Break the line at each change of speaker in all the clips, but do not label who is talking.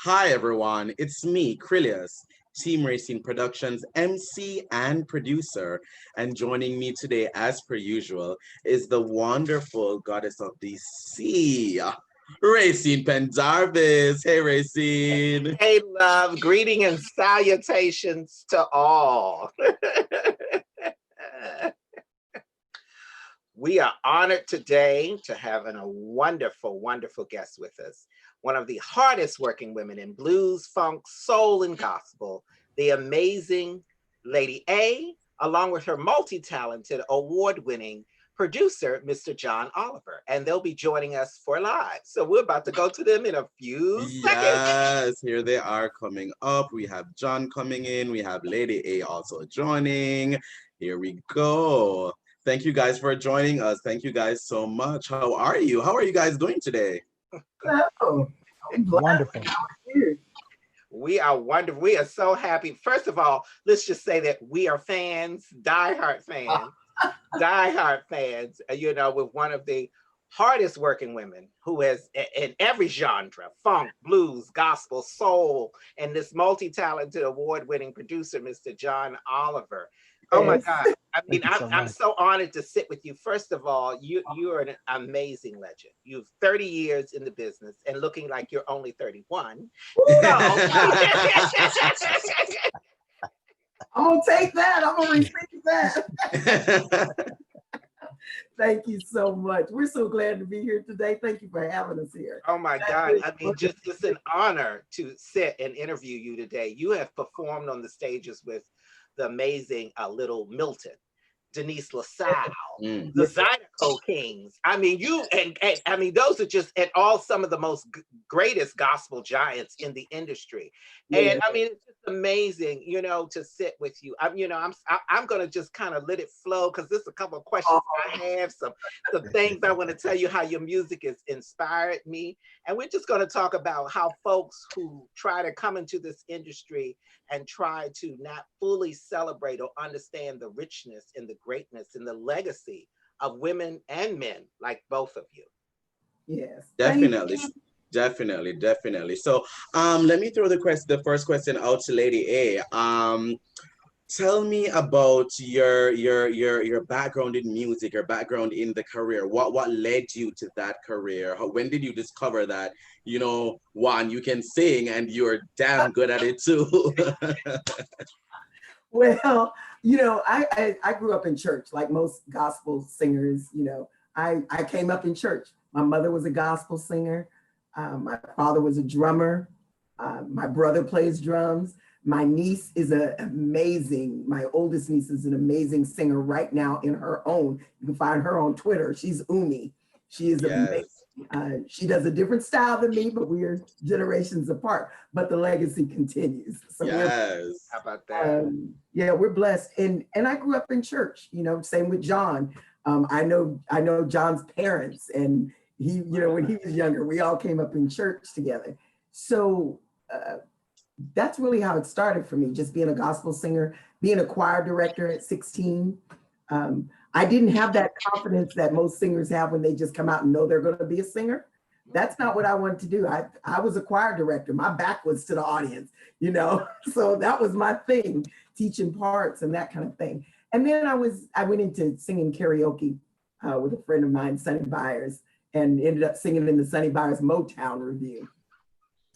Hi everyone, it's me, Krylios, Team Rayceen Productions MC and producer. And joining me today, as per usual, is the wonderful goddess of the sea, Rayceen Pendarvis. Hey Rayceen.
Hey, love, greeting and salutations to all. We are honored today to have a wonderful, wonderful guest with us. One of the hardest working women in blues, funk, soul, and gospel, the amazing Lady A, along with her multi-talented, award-winning producer, Mr. John Oliver, and they'll be joining us for live. So we're about to go to them in a few seconds.
Yes, here they are coming up. We have John coming in. We have Lady A also joining. Here we go. Thank you guys for joining us. Thank you guys so much. How are you? How are you guys doing today?
Hello.
Wonderful.
We are wonderful. We are so happy. First of all, let's just say that we are fans, diehard fans, you know, with one of the hardest working women who has in every genre, funk, blues, gospel, soul, and this multi-talented award-winning producer, Mr. John Oliver. Oh my God. I mean, I'm so honored to sit with you. First of all, you are an amazing legend. You've 30 years in the business and looking like you're only 31. So,
I'm gonna take that. I'm gonna receive that. Thank you so much. We're so glad to be here today. Thank you for having us here.
oh my God. I mean, just it's an honor to sit and interview you today. You have performed on the stages with the amazing Little Milton, Denise LaSalle, the Zydeco Kings. I mean, you and I mean, those are just and all some of the most greatest gospel giants in the industry. And I mean, it's just amazing, you know, to sit with you. I'm gonna just kind of let it flow because there's a couple of questions I have, some things I want to tell you how your music has inspired me. And we're just gonna talk about how folks who try to come into this industry and try to not fully celebrate or understand the richness and the greatness and the legacy of women and men like both of you.
Yes.
Definitely. So let me throw the first question out to Lady A. Tell me about your background in music, your background in the career. What led you to that career? When did you discover that, you know, one, you can sing and you're damn good at it too?
Well, you know, I grew up in church like most gospel singers. You know, I came up in church. My mother was a gospel singer. My father was a drummer. My brother plays drums. My niece is my oldest niece is an amazing singer right now in her own. You can find her on Twitter. She's Umi. She is amazing. She does a different style than me, but we're generations apart, but the legacy continues. So
how about that?
Yeah, we're blessed. And I grew up in church, you know, same with John. I know John's parents, and he, you know, when he was younger, we all came up in church together. So that's really how it started for me, just being a gospel singer, being a choir director at 16. I didn't have that confidence that most singers have when they just come out and know they're going to be a singer. That's not what I wanted to do. I was a choir director. My back was to the audience, you know, so that was my thing, teaching parts and that kind of thing. And then I went into singing karaoke with a friend of mine, Sonny Byers, and ended up singing in the Sonny Byers Motown review.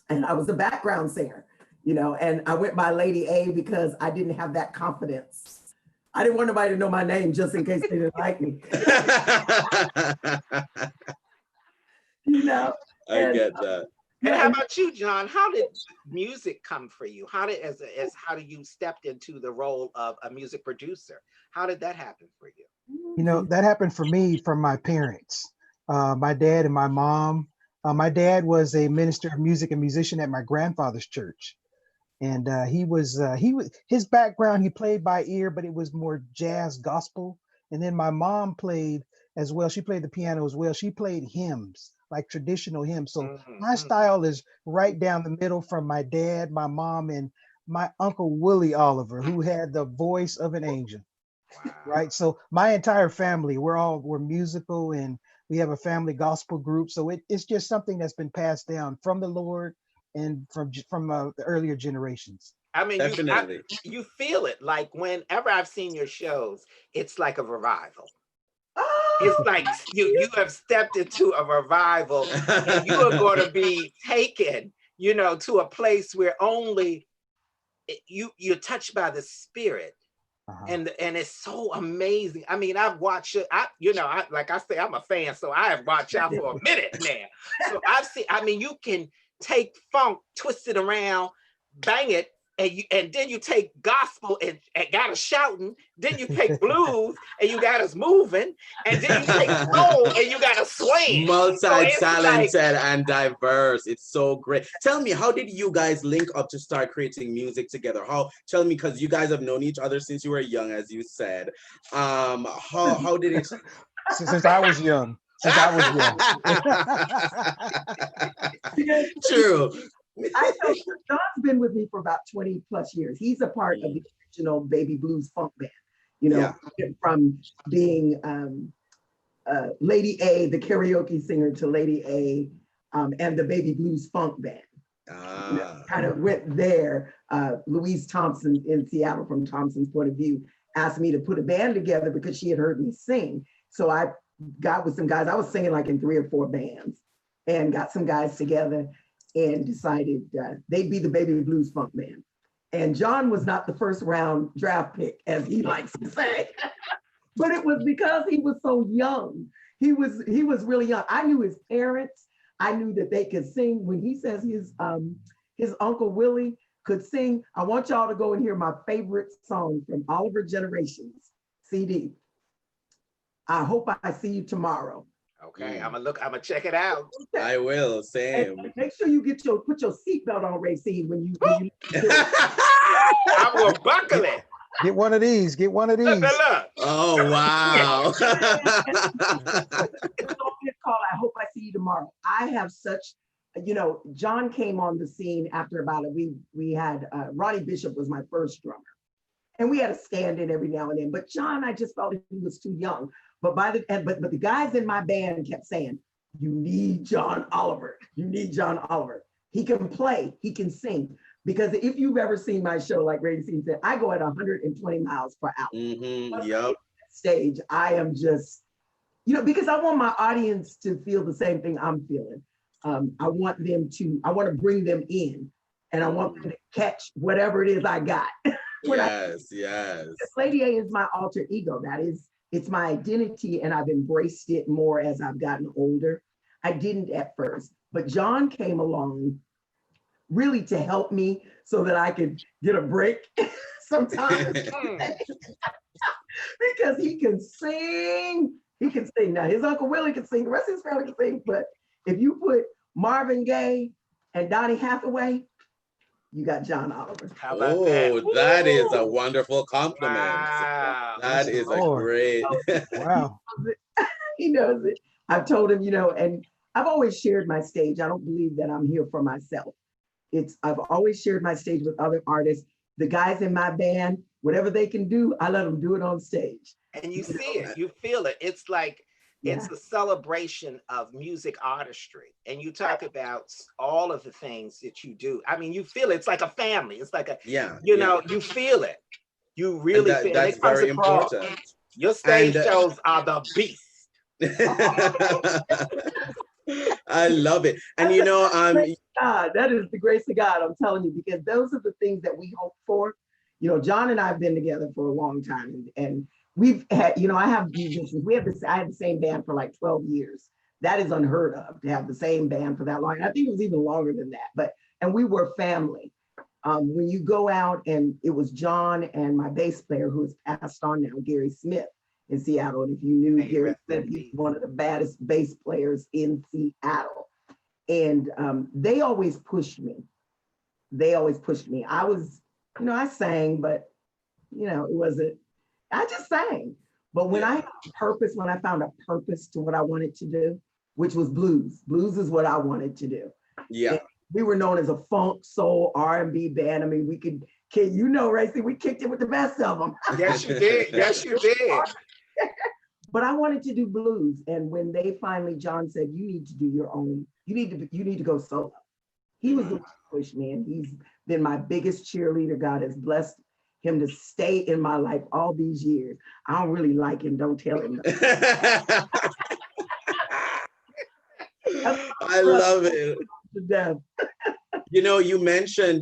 And I was a background singer, you know, and I went by Lady A because I didn't have that confidence. I didn't want nobody to know my name just in case they didn't like me. You know?
I get that.
And how about you, John? How did music come for you? How did how do you stepped into the role of a music producer? How did that happen for you?
You know, that happened for me from my parents, my dad and my mom. My dad was a minister of music and musician at my grandfather's church. And his background, he played by ear, but it was more jazz gospel. And then my mom played as well. She played the piano as well. She played hymns, like traditional hymns. So my style is right down the middle from my dad, my mom, and my uncle Willie Oliver, who had the voice of an angel. Wow. Right. So my entire family, we're musical, and we have a family gospel group. So it's just something that's been passed down from the Lord and from the earlier generations.
I mean,
Definitely.
you feel it. Like whenever I've seen your shows, it's like a revival. It's like you have stepped into a revival, and you are going to be taken, to a place where only you're touched by the Spirit. And it's so amazing. I mean, I've watched it. Like I say, I'm a fan, so I have watched out for a minute now. So I've seen. I mean, you can take funk, twist it around, bang it, and then you take gospel and got us shouting. Then you take blues and you got us moving, and then you take soul and you got us swaying.
Multi-talented and diverse. It's so great. Tell me, how did you guys link up to start creating music together? Tell me, because you guys have known each other since you were young, as you said. How did it?
Since I was young.
True.
I know John's been with me for about 20 plus years. He's a part of the original Baby Blues funk band, from being Lady A, the karaoke singer, to Lady A and the Baby Blues funk band. Kind of went there. Louise Thompson in Seattle, from Thompson's Point of View, asked me to put a band together because she had heard me sing. So I got with some guys. I was singing like in 3 or 4 bands, and got some guys together and decided they'd be the Baby Blues funk band. And John was not the first round draft pick, as he likes to say, but it was because he was so young. He was really young. I knew his parents. I knew that they could sing. When he says his Uncle Willie could sing, I want y'all to go and hear my favorite song from Oliver Generations CD. I hope I see you tomorrow.
Okay, I'm gonna check it out.
I will, same. And
make sure you put your seatbelt on, Rayceen, when you
I will buckle it.
Get one of these.
Look.
Oh, wow.
It's called I Hope I See You Tomorrow. I have such, John came on the scene after about we had, Ronnie Bishop was my first drummer. And we had a stand-in every now and then. But John, I just felt he was too young. But but the guys in my band kept saying, you need John Oliver. You need John Oliver. He can play, he can sing. Because if you've ever seen my show, like Rayceen said, I go at 120 miles per hour.
Yep.
Stage, I am just, because I want my audience to feel the same thing I'm feeling. I want to bring them in, and I want them to catch whatever it is I got.
Yes.
Lady A is my alter ego. It's my identity, and I've embraced it more as I've gotten older. I didn't at first, but John came along really to help me so that I could get a break sometimes. Because he can sing. Now, his Uncle Willie can sing, the rest of his family can sing, but if you put Marvin Gaye and Donny Hathaway, you got John Oliver.
How about that?
That is a wonderful compliment.
Wow.
That is a great.
Wow.
He knows it. I've told him, and I've always shared my stage. I don't believe that I'm here for myself. I've always shared my stage with other artists. The guys in my band, whatever they can do, I let them do it on stage.
And you see it, you feel it. It's like, it's a celebration of music artistry. And you talk about all of the things that you do. I mean, you feel it. It's like a family. It's like you feel it. You really feel it.
That's very important.
Your stage shows are the beast.
I love it. And
that is the grace of God, I'm telling you, because those are the things that we hope for. John and I have been together for a long time, and we've had, I have musicians. I had the same band for like 12 years. That is unheard of, to have the same band for that long. I think it was even longer than that, and we were family. When you go out, and it was John and my bass player, who has passed on now, Gary Smith, in Seattle. And if you knew Gary Smith, he's one of the baddest bass players in Seattle. And they always pushed me. I was, I sang, but, it wasn't, I just sang. But when I found a purpose to what I wanted to do, which was blues is what I wanted to do.
Yeah.
And we were known as a funk, soul, R&B band. I mean, Rayceen, we kicked it with the best of them.
Yes, you did. Yes, you did.
But I wanted to do blues. And when John said, you need to do your own, you need to go solo. He was the one who pushed me, and he's been my biggest cheerleader. God has blessed him to stay in my life all these years. I don't really like him. Don't tell him.
I love it.
To death.
You know, you mentioned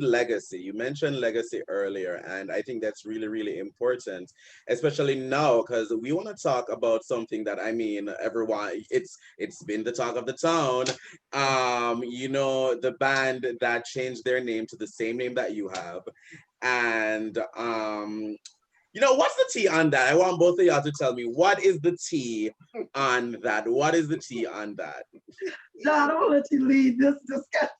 legacy. You mentioned legacy earlier, and I think that's really, really important, especially now, because we want to talk about something that, I mean, everyone, it's been the talk of the town. You know, the band that changed their name to the same name that you have. And you know, what's the tea on that? I want both of y'all to tell me, what is the tea on that? What is the tea on that?
John, I'll let you lead this discussion.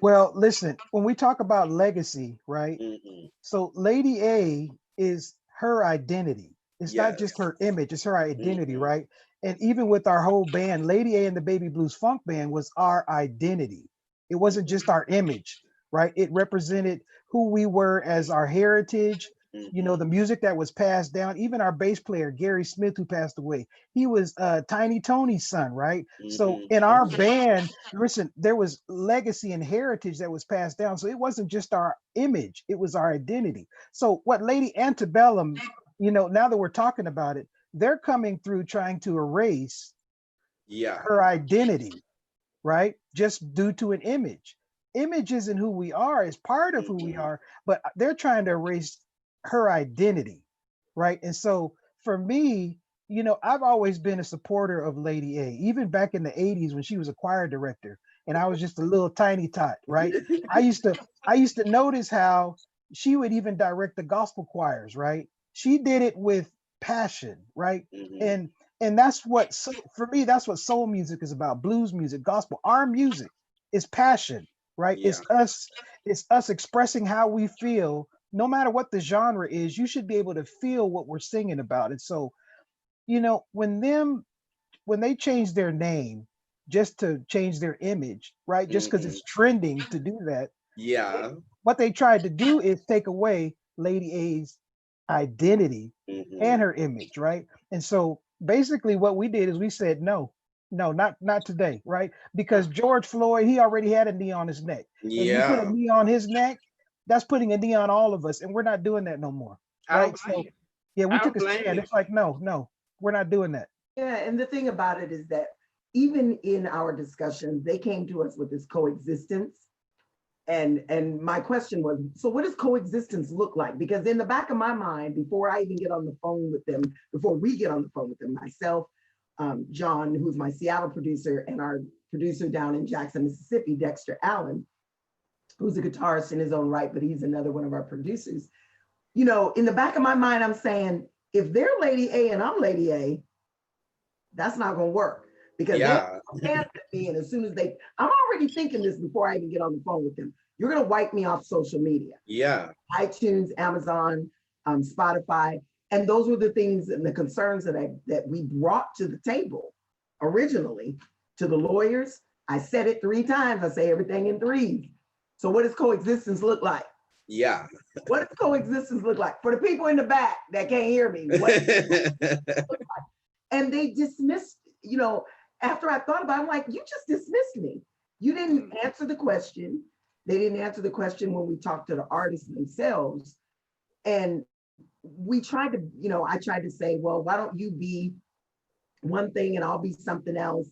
Well, listen, when we talk about legacy, right?
Mm-mm.
So Lady A is her identity. It's not just
Yes.
her image, it's her identity,
Mm-mm.
right? And even with our whole band, Lady A and the Baby Blues Funk Band was our identity. It wasn't just our image, right? It represented who we were as our heritage, you know,
Mm-mm.
the music that was passed down. Even our bass player, Gary Smith, who passed away, he was Tiny Tony's son, right? So
Mm-hmm.
in our
Okay.
band, listen, there was legacy and heritage that was passed down. So it wasn't just our image, it was our identity. So what Lady Antebellum, you know, now that we're talking about it, they're coming through trying to erase
Yeah.
her identity, right? Just due to an image. Image isn't who we are, it's part of who we
Mm-mm.
are, but they're trying to erase her identity, right? And so for me, you know, I've always been a supporter of Lady A, even back in the 80s when she was a choir director and I was just a little tiny tot, right? I used to I used to notice how she would even direct the gospel choirs, right? She did it with passion, right?
Mm-hmm.
And and that's what for me, that's what soul music is about, blues music, gospel. Our music is passion, right?
Yeah.
It's us expressing how we feel. No matter what the genre is, you should be able to feel what we're singing about. And so, you know, when they change their name just to change their image, right? Just because
Mm-mm.
it's trending to do that,
Yeah.
what they tried to do is take away Lady A's identity and
Mm-hmm.
her image, right? And so basically what we did is we said no, no, not today, right? Because George Floyd, he already had a knee on his neck. And you put a
Yeah.
knee on his neck, that's putting a knee on all of us, and we're not doing that no more,
I don't
right?
blame
So
you.
yeah, we
I
took
don't
a
blame
stand.
you.
It's like no, we're not doing that.
Yeah, and the thing about it is that even in our discussions, they came to us with this coexistence. And my question was, so what does coexistence look like? Because in the back of my mind, before I even get on the phone with them, before we get on the phone with them, myself, John, who's my Seattle producer, and our producer down in Jackson, Mississippi, Dexter Allen, who's a guitarist in his own right, but he's another one of our producers. You know, in the back of my mind, I'm saying, if they're Lady A and I'm Lady A, that's not going to work because they
Yeah.
stand at me. And as soon as I'm already thinking this before I even get on the phone with them. You're going to wipe me off social media,
Yeah.
iTunes, Amazon, Spotify. And those were the things and the concerns that we brought to the table originally to the lawyers. I said it 3 times. I say everything in 3s. So what does coexistence look like?
Yeah.
What does coexistence look like? For the people in the back that can't hear me, what? And they dismissed, you know, after I thought about it, I'm like, you just dismissed me. You didn't answer the question. They didn't answer the question when we talked to the artists themselves. And we tried to, you know, I tried to say, well, why don't you be one thing and I'll be something else?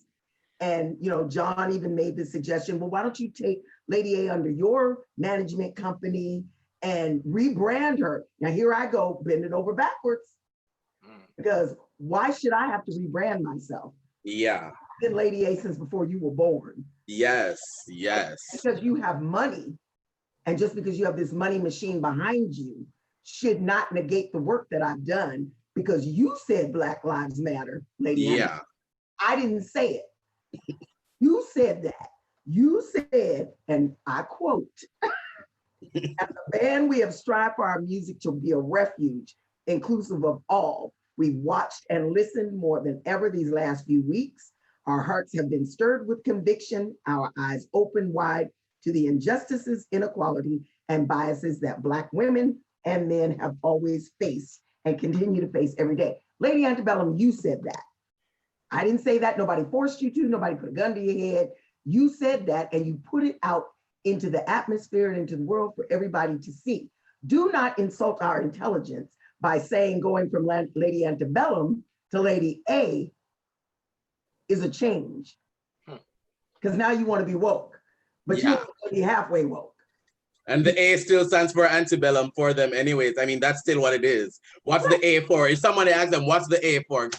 And, you know, John even made the suggestion, well, why don't you take Lady A under your management company and rebrand her? Now, here I go, bending over backwards. Because why should I have to rebrand myself?
Yeah.
I've been Lady A since before you were born.
Yes. Yes.
Because you have money, and just because you have this money machine behind you, should not negate the work that I've done. Because you said Black Lives Matter, Lady.
Yeah.
I didn't say it. You said that. You said, and I quote, as a band, we have strived for our music to be a refuge, inclusive of all. We've watched and listened more than ever these last few weeks. Our hearts have been stirred with conviction, our eyes open wide to the injustices, inequality, and biases that Black women and men have always faced and continue to face every day. Lady Antebellum, you said that. I didn't say that. Nobody forced you to. Nobody put a gun to your head. You said that and you put it out into the atmosphere and into the world for everybody to see. Do not insult our intelligence by saying going from Lady Antebellum to Lady A is a change. Because now you want to be woke, but you want to be halfway woke.
And the A still stands for antebellum for them anyways. I mean, that's still what it is. What's the A for? If somebody asks them, what's the A for?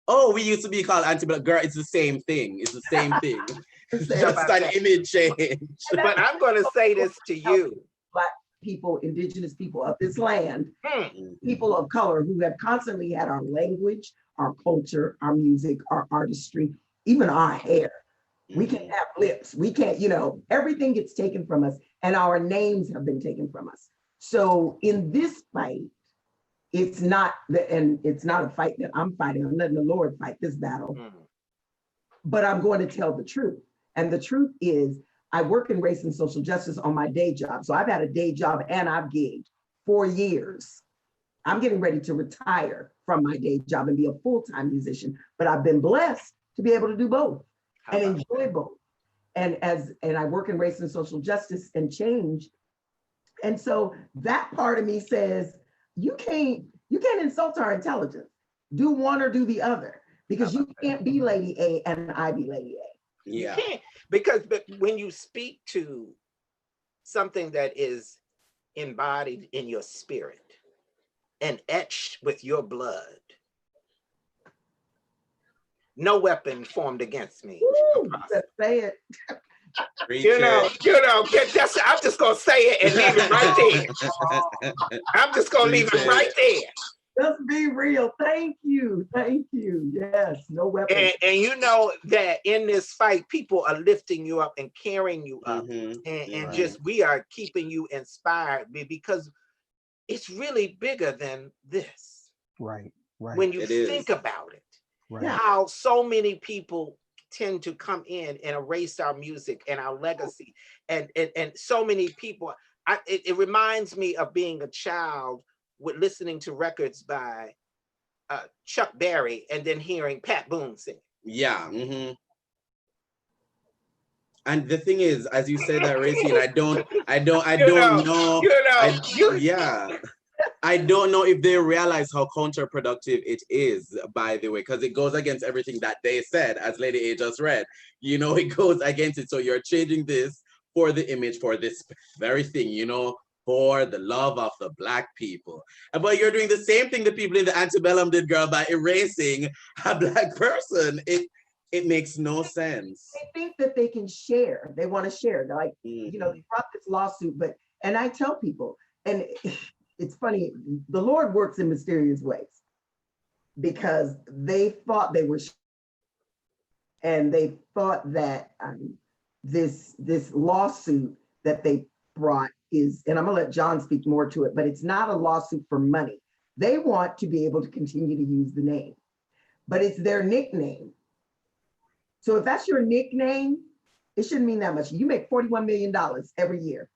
Oh, we used to be called antebellum. Girl, it's the same thing. It's the same thing. It's just an image change.
But I'm going to say this to you.
Black people, indigenous people of this land, people of color who have constantly had our language, our culture, our music, our artistry, even our hair. We can't have lips. We can't, you know, everything gets taken from us and our names have been taken from us. So in this fight, it's not a fight that I'm fighting. I'm letting the Lord fight this battle, but I'm going to tell the truth. And the truth is I work in race and social justice on my day job. So I've had a day job and I've gigged 4 years. I'm getting ready to retire from my day job and be a full-time musician, but I've been blessed to be able to do both. And enjoy both. And I work in race and social justice and change. And so that part of me says, you can't insult our intelligence. Do one or do the other, because you can't be Lady A and I be Lady A.
Yeah.
You can't, because when you speak to something that is embodied in your spirit and etched with your blood, no weapon formed against me.
Woo, say it.
You know, I'm just gonna say it and leave it right there. I'm just gonna leave it right there.
Just be real. Thank you. Thank you. Yes, no weapon.
And you know that in this fight, people are lifting you up and carrying you up. And just, we are keeping you inspired because it's really bigger than this.
Right.
When you think about it.
Right.
How so many people tend to come in and erase our music and our legacy, and so many people. It reminds me of being a child with listening to records by Chuck Berry and then hearing Pat Boone sing.
Yeah. And the thing is, as you say that, Rayceen, I don't know. I don't know if they realize how counterproductive it is, by the way, because it goes against everything that they said, as Lady A just read. You know, it goes against it. So you're changing this for the image, for this very thing, you know, for the love of the Black people. But you're doing the same thing the people in the antebellum did, girl, by erasing a Black person. It makes no sense.
They think that they can share. They want to share. They're like, you know, they brought this lawsuit, and I tell people, and it's funny, the Lord works in mysterious ways, because they thought they were, and they thought that this lawsuit that they brought is, and I'm gonna let John speak more to it, but it's not a lawsuit for money. They want to be able to continue to use the name, but it's their nickname. So if that's your nickname, it shouldn't mean that much. You make $41 million every year,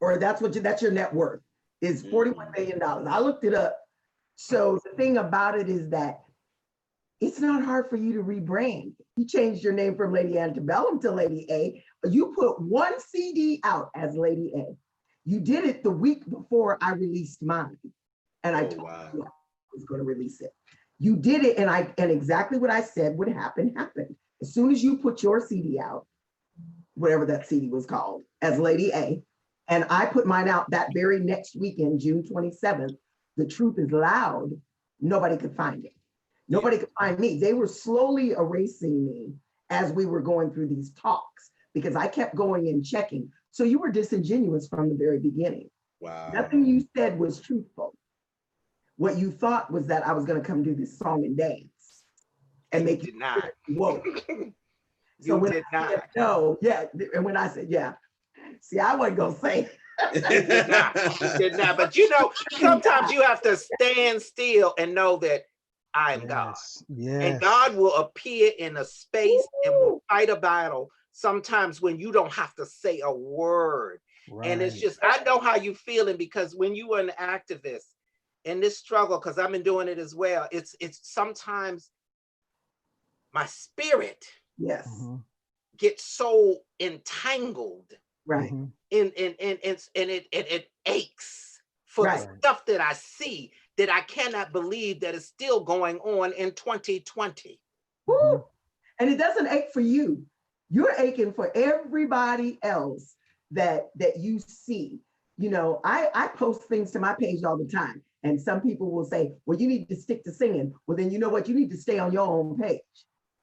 or that's your net worth. Is $41 million. I looked it up. So the thing about it is that it's not hard for you to rebrand. You changed your name from Lady Antebellum to Lady A. You put one CD out as Lady A. You did it the week before I released mine. And I told you I was going to release it. You did it, and exactly what I said would happen, happened. As soon as you put your CD out, whatever that CD was called, as Lady A, and I put mine out that very next weekend, June 27th, The Truth is Loud, nobody could find it. Nobody could find me. They were slowly erasing me as we were going through these talks, because I kept going and checking. So you were disingenuous from the very beginning.
Wow.
Nothing you said was truthful. What you thought was that I was going to come do this song and dance and make
you not.
Whoa.
So when I said
no, and when I said see, I wasn't gonna say.
You did not. But you know, sometimes you have to stand still and know that I'm God.
Yes.
And God will appear in a space and will fight a battle sometimes when you don't have to say a word. Right. And it's just, I know how you're feeling, because when you were an activist in this struggle, because I've been doing it as well, it's sometimes my spirit
Yes.
gets so entangled
Right.
and it aches for the stuff that I see, that I cannot believe that is still going on in 2020.
Woo. And it doesn't ache for you. You're aching for everybody else that you see. You know, I post things to my page all the time. And some people will say, well, you need to stick to singing. Well, then you know what? You need to stay on your own page,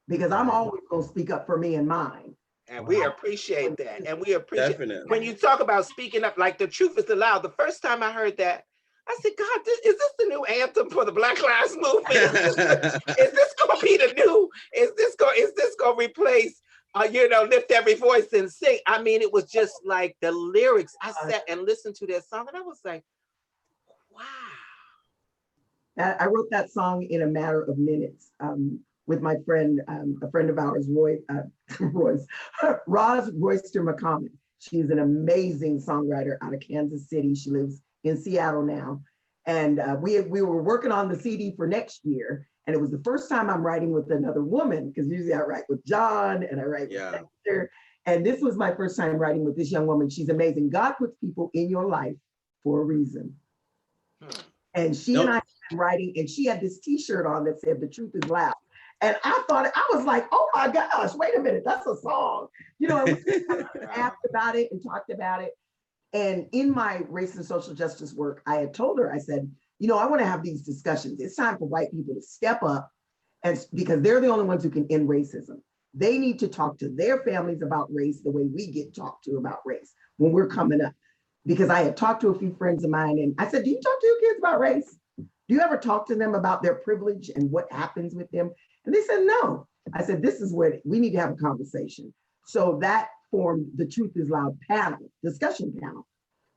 because I'm always going to speak up for me and mine.
And we appreciate that. And we appreciate
Definitely.
when you talk about speaking up, like the truth is allowed. The first time I heard that, I said, God, is this the new anthem for the Black Lives Movement? Is this going to be the new? Is this going to replace? Lift every voice and sing. I mean, it was just like the lyrics. I sat and listened to that song, and I was like, wow.
I wrote that song in a matter of minutes with my friend, a friend of ours, Roz Royster McCommon. She's an amazing songwriter out of Kansas City. She lives in Seattle now. And we were working on the CD for next year. And it was the first time I'm writing with another woman, because usually I write with John and I write with Dexter. And this was my first time writing with this young woman. She's amazing. God puts people in your life for a reason. And she and I have been writing, and she had this T-shirt on that said, "The truth is loud." And I was like, oh my gosh, wait a minute, that's a song. You know, and we asked about it and talked about it. And in my race and social justice work, I had told her, I said, you know, I want to have these discussions. It's time for white people to step up, and because they're the only ones who can end racism. They need to talk to their families about race the way we get talked to about race when we're coming up. Because I had talked to a few friends of mine, and I said, do you talk to your kids about race? Do you ever talk to them about their privilege and what happens with them? And they said, no. I said, this is what we need to have a conversation. So that formed the Truth is Loud discussion panel,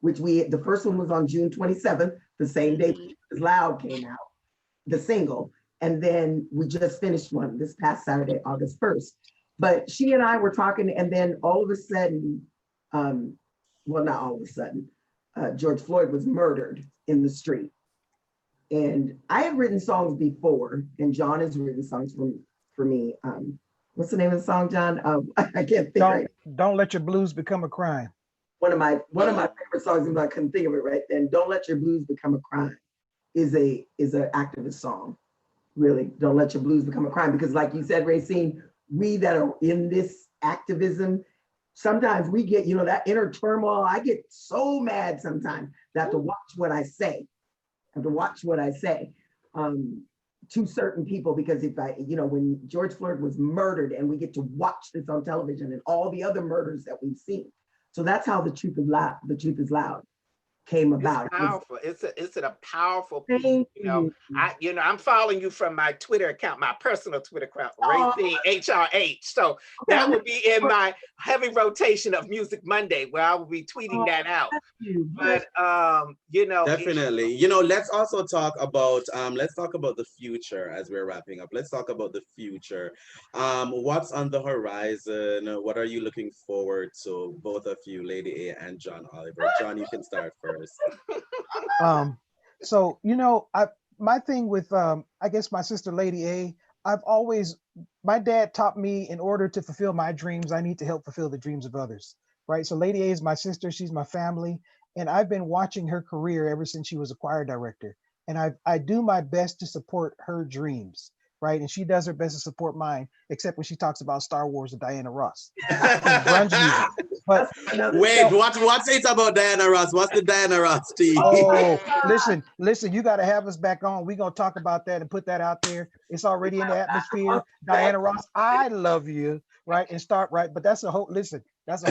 which the first one was on June 27th, the same day Truth is Loud came out, the single. And then we just finished one this past Saturday, August 1st. But she and I were talking, and then all of a sudden, well, not all of a sudden, George Floyd was murdered in the street. And I had written songs before, and John has written songs for me. What's the name of the song, John? I can't think.
Don't let your blues become a crime.
One of my favorite songs, and I couldn't think of it right then. Don't let your blues become a crime is an activist song. Really, don't let your blues become a crime, because, like you said, Rayceen, we that are in this activism, sometimes we get, that inner turmoil. I get so mad sometimes that I have to watch what I say. To certain people, because when George Floyd was murdered, and we get to watch this on television and all the other murders that we've seen. So that's how The Truth is Loud came about.
It's powerful. It's a powerful piece. I'm following you from my Twitter account, my personal Twitter account, Rayceen HRH. So that will be in my heavy rotation of Music Monday, where I will be tweeting that out. But
definitely. Let's also talk about the future as we're wrapping up. Let's talk about the future. What's on the horizon? What are you looking forward to? Both of you, Lady A and John Oliver. John, you can start first.
So my thing with I guess my sister Lady A, my dad taught me, in order to fulfill my dreams, I need to help fulfill the dreams of others, right? So Lady A is my sister, she's my family, and I've been watching her career ever since she was a choir director, and I do my best to support her dreams, right? And she does her best to support mine, except when she talks about Star Wars and Diana Ross. Grunge music. But
wait, what's it about Diana Ross? What's the Diana Ross tea?
Oh, listen, you got to have us back on. We're going to talk about that and put that out there. It's already in the atmosphere. Diana Ross, I love you, right? And start right. But that's a whole other thing. Right?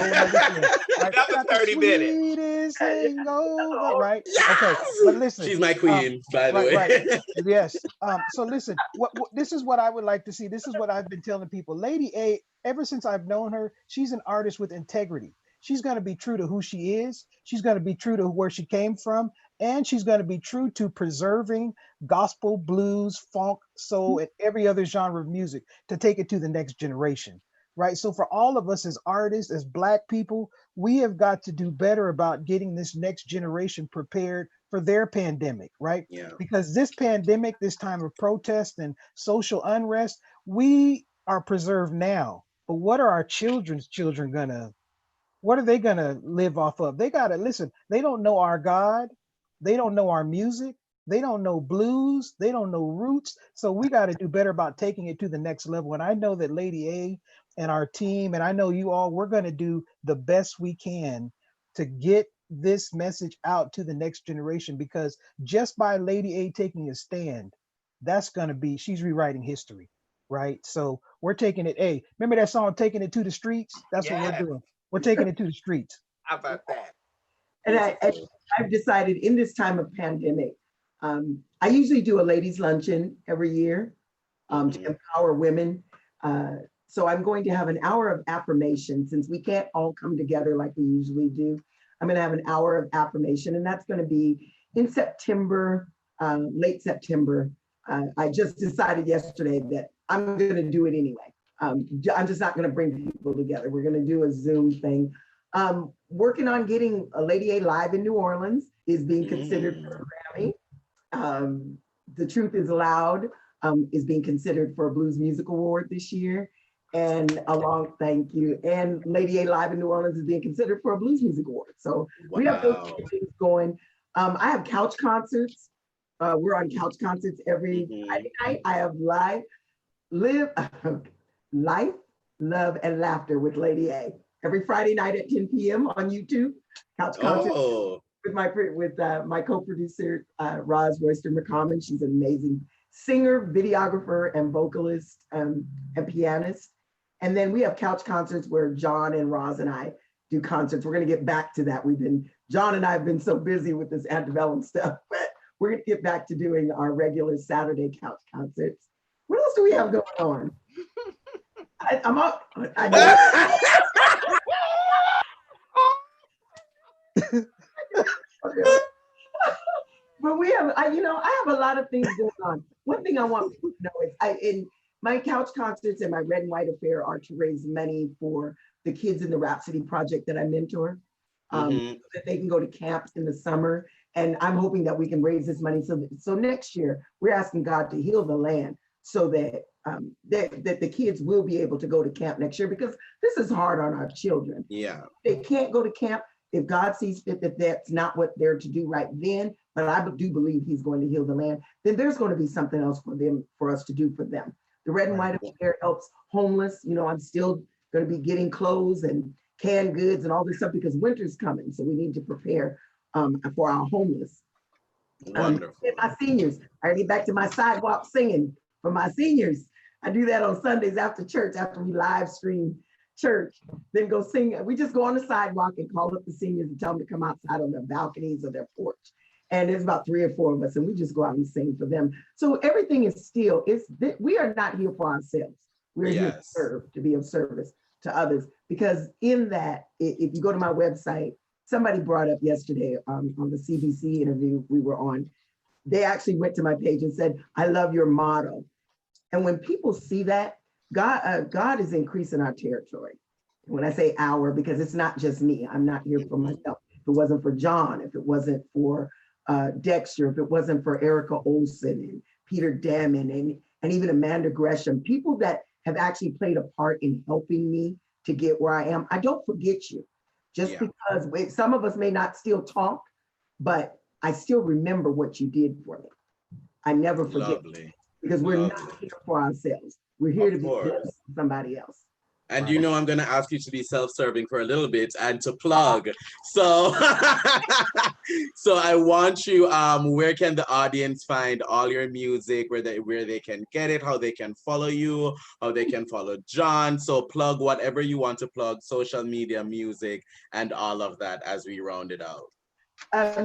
Another 30 minutes.
Over, right?
Yes!
Okay, but listen.
She's my queen, by the way.
Right. Yes. So listen, this is what I would like to see. This is what I've been telling people. Lady A, ever since I've known her, she's an artist with integrity. She's going to be true to who she is. She's going to be true to where she came from. And she's going to be true to preserving gospel, blues, funk, soul, and every other genre of music to take it to the next generation. Right. So for all of us as artists, as Black people, we have got to do better about getting this next generation prepared for their pandemic. Right.
Yeah.
Because this pandemic, this time of protest and social unrest, we are preserved now. But what are our children's children gonna, what are they gonna live off of? They gotta listen, they don't know our God, they don't know our music, they don't know blues, they don't know roots. So we got to do better about taking it to the next level. And I know that Lady A and our team, and I know you all, we're gonna do the best we can to get this message out to the next generation, because just by Lady A taking a stand, that's gonna be, she's rewriting history, right? So we're taking it. Hey, remember that song, Taking It to the Streets? That's what we're
Yeah.
doing. We're taking it to the streets.
How about that?
And I've decided in this time of pandemic, I usually do a ladies' luncheon every year to empower women. So I'm going to have an hour of affirmation, since we can't all come together like we usually do. I'm going to have an hour of affirmation, and that's going to be in September, late September. I just decided yesterday that I'm going to do it anyway. I'm just not going to bring people together. We're going to do a Zoom thing. Working on getting a Lady A live in New Orleans is being considered for a Grammy. The Truth is Loud is being considered for a Blues Music Award this year. And thank you. And Lady A live in New Orleans is being considered for a Blues Music Award. So we have those things going. I have couch concerts. We're on couch concerts every Friday night. I have live Life, Love, and Laughter with Lady A every Friday night at 10 p.m. on YouTube. Couch concert with my co-producer Roz Royster McCommon. She's an amazing singer, videographer, and vocalist and pianist. And then we have couch concerts where John and Roz and I do concerts. We're going to get back to that. John and I have been so busy with this antebellum stuff, but we're going to get back to doing our regular Saturday couch concerts. What else do we have going on? I'm up. But we have, I have a lot of things going on. One thing I want people to know is in my couch concerts and my Red and White Affair are to raise money for the kids in the Rhapsody Project that I mentor, so that they can go to camp in the summer. And I'm hoping that we can raise this money so next year we're asking God to heal the land so that that the kids will be able to go to camp next year, because this is hard on our children. Yeah, they can't go to camp if God sees fit that that's not what they're to do right then. But I do believe He's going to heal the land. Then there's going to be something else for us to do for them. The Red and White Affair helps homeless. I'm still going to be getting clothes and canned goods and all this stuff because winter's coming. So we need to prepare for our homeless. Wonderful. My seniors, I get back to my sidewalk singing for my seniors. I do that on Sundays after church, after we live stream church, then go sing. We just go on the sidewalk and call up the seniors and tell them to come outside on their balconies or their porch. And there's about 3 or 4 of us, and we just go out and sing for them. So everything is we are not here for ourselves. We're here to serve, to be of service to others. Because in that, if you go to my website, somebody brought up yesterday on the CBC interview we were on, they actually went to my page and said, "I love your motto." And when people see that, God is increasing our territory. When I say our, because it's not just me, I'm not here for myself. If it wasn't for John, if it wasn't for Dexter, if it wasn't for Erica Olson and Peter Damon and even Amanda Gresham, people that have actually played a part in helping me to get where I am, I don't forget you. Just because some of us may not still talk, but I still remember what you did for me. I never forget. Lovely. Because we're not here for ourselves. We're here to be for somebody else.
And I'm going to ask you to be self-serving for a little bit and to plug. So, so I want you, where can the audience find all your music, where they can get it, how they can follow you, how they can follow John. So plug whatever you want to plug, social media, music, and all of that as we round it out.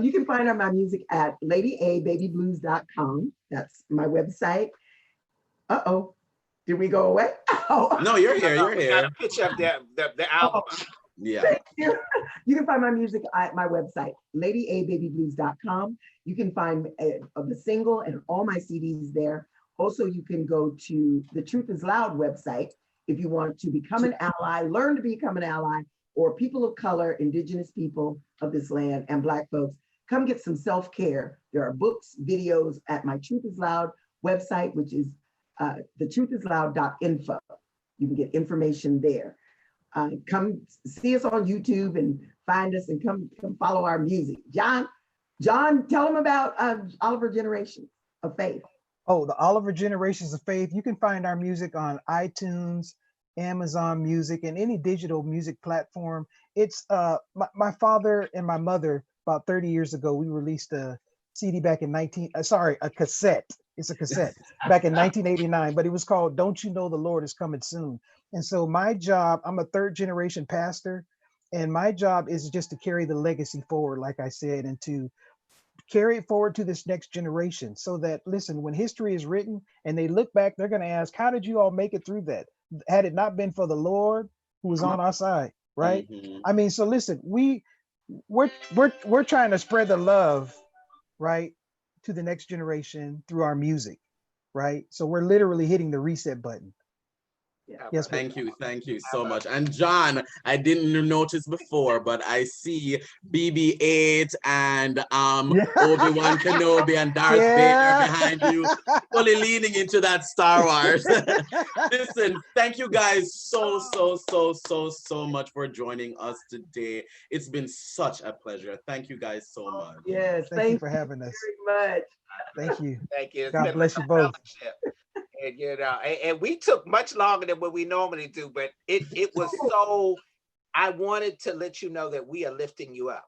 You can find my music at LadyABabyBlues.com. That's my website. Uh-oh. Did we go away? Oh.
No, you're here. You're here.
Got a picture of the album.
Yeah.
You can find my music at my website, LadyABabyBlues.com. You can find the single and all my CDs there. Also, you can go to the Truth is Loud website if you want to become an ally, learn to become an ally, or people of color, Indigenous people of this land, and Black folks. Come get some self-care. There are books, videos at my Truth is Loud website, which is thetruthisloud.info. You can get information there. Come see us on YouTube and find us and come follow our music. John, tell them about Oliver Generations of Faith.
Oh, the Oliver Generations of Faith. You can find our music on iTunes, Amazon Music, and any digital music platform. It's my father and my mother, about 30 years ago, we released a CD back in a cassette. It's a cassette back in 1989, but it was called Don't You Know the Lord is Coming Soon. And so my job, I'm a third generation pastor, and my job is just to carry the legacy forward, like I said, and to carry it forward to this next generation so that, listen, when history is written and they look back, they're going to ask, how did you all make it through that? Had it not been for the Lord who was on our side, right?
Mm-hmm.
I mean, so listen, we're trying to spread the love, right, to the next generation through our music, right? So we're literally hitting the reset button. Yes,
thank you so much. And John, I didn't notice before, but I see BB-8 and Obi-Wan Kenobi and Darth Vader behind you, fully leaning into that Star Wars. Listen, thank you guys so much for joining us today. It's been such a pleasure. Thank you guys so much.
Yes,
thank you for having us
very much.
Thank you.
Thank you.
God bless you both.
And you know, and we took much longer than what we normally do, but it was so. I wanted to let you know that we are lifting you up,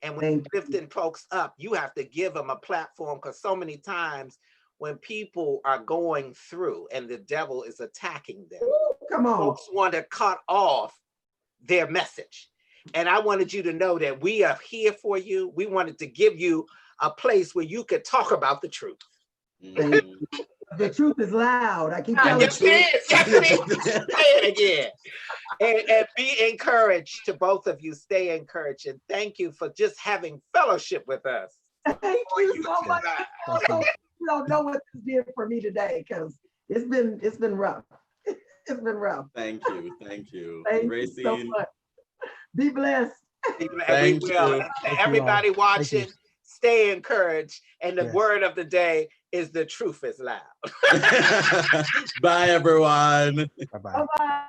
and when you're lifting folks up, you have to give them a platform, because so many times when people are going through and the devil is attacking them,
come on,
folks want to cut off their message. And I wanted you to know that we are here for you. We wanted to give you a place where you could talk about the truth.
The truth is loud. I keep telling
you. Yes, it is. Say it again. And be encouraged to both of you. Stay encouraged. And thank you for just having fellowship with us.
Thank you so much. You don't know what this did for me today, because it's been rough. It's been rough.
Thank you. Thank you
so much. Be blessed.
Thank you.
Everybody watching, stay encouraged. And the word of the day is the truth is loud.
Bye, everyone.
Bye-bye.
Bye-bye.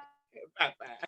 Bye-bye.